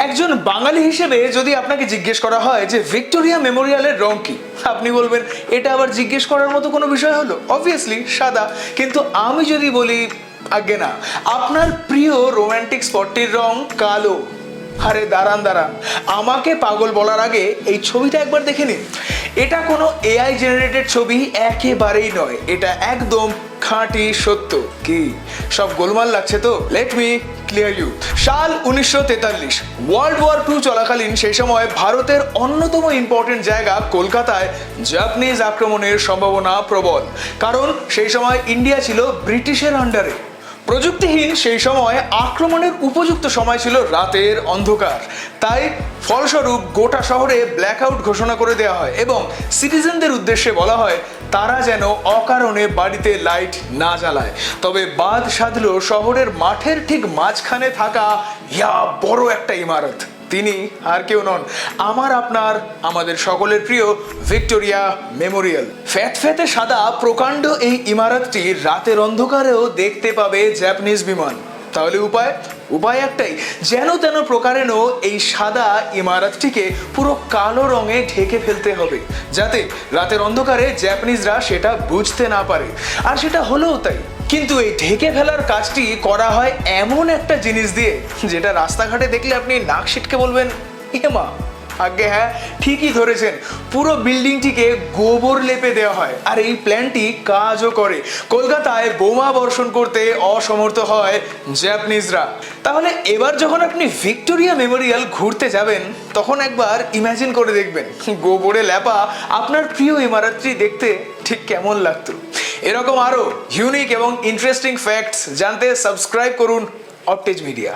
একজন বাঙালি হিসেবে যদি আপনাকে জিজ্ঞেস করা হয় যে ভিক্টোরিয়া মেমোরিয়ালের রং কি, আপনি বলবেন এটা আবার জিজ্ঞেস করার মতো কোনো বিষয় হলো? অবভিয়াসলি সাদা। কিন্তু আমি যদি বলি আজ্ঞে না, আপনার প্রিয় রোমান্টিক স্পটটির রং কালো। আরে দাঁড়ান দাঁড়ান, আমাকে পাগল বলার আগে এই ছবিটা একবার দেখে নিন। এটা কোনো এআই জেনারেটেড ছবি একেবারেই নয়, এটা একদম খাঁটি সত্য। কি সব গোলমাল লাগছে তো? Let me clear you. সাল 1943, ওয়ার্ল্ড ওয়ার 2 চলাকালীন সেই সময় ভারতের অন্যতম ইম্পর্টেন্ট জায়গা কলকাতায় জাপানিজ আক্রমণের সম্ভাবনা প্রবল, কারণ সেই সময় ইন্ডিয়া ছিল ব্রিটিশের আন্ডারে। প্রযুক্তিহীন সেই সময় আক্রমণের উপযুক্ত সময় ছিল রাতের অন্ধকার, তাই ফলস্বরূপ গোটা শহরে ব্ল্যাকআউট ঘোষণা করে দেওয়া হয় এবং সিটিজেনদের উদ্দেশ্যে বলা হয় তারা যেন অকারণে বাড়িতে লাইট না জ্বালায়। তবে বাদ সাধলো শহরের মাঠের ঠিক মাঝখানে থাকা বড় একটা ইমারত। তিনি আর কেউ নন, আমার আপনার আমাদের সকলের প্রিয় ভিক্টোরিয়া মেমোরিয়াল। ফ্যাতে সাদা প্রকাণ্ড এই ইমারতটি রাতের অন্ধকারেও দেখতে পাবে জাপানিজ বিমান। তাহলে উপায় একটাই, যেন তেন প্রকারেণ এই সাদা ইমারতটিকে পুরো কালো রঙে ঢেকে ফেলতে হবে, যাতে রাতের অন্ধকারে জাপানিজরা সেটা বুঝতে না পারে। আর সেটা হলেও তাই। কিন্তু এই ঢেকে ফেলার কাজটি করা হয় এমন একটা জিনিস দিয়ে যেটা রাস্তাঘাটে দেখলে আপনি নাক সিটকে বলবেন মা। আগে হ্যাঁ, ঠিকই ধরেছেন, পুরো বিল্ডিংটিকে গোবর লেপে দেওয়া হয়। আর এই প্ল্যানটি কাজও করে। কলকাতায় বোমা বর্ষণ করতে অসমর্থ হয় জাপানিজরা। তাহলে এবার যখন আপনি ভিক্টোরিয়া মেমোরিয়াল ঘুরতে যাবেন, তখন একবার ইমাজিন করে দেখবেন গোবরে লেপা আপনার প্রিয় ইমারতটি দেখতে ঠিক কেমন লাগতো। এরকম আরো ইউনিক এবং ইন্টারেস্টিং ফ্যাক্টস জানতে সাবস্ক্রাইব করুন অপটেজ মিডিয়া।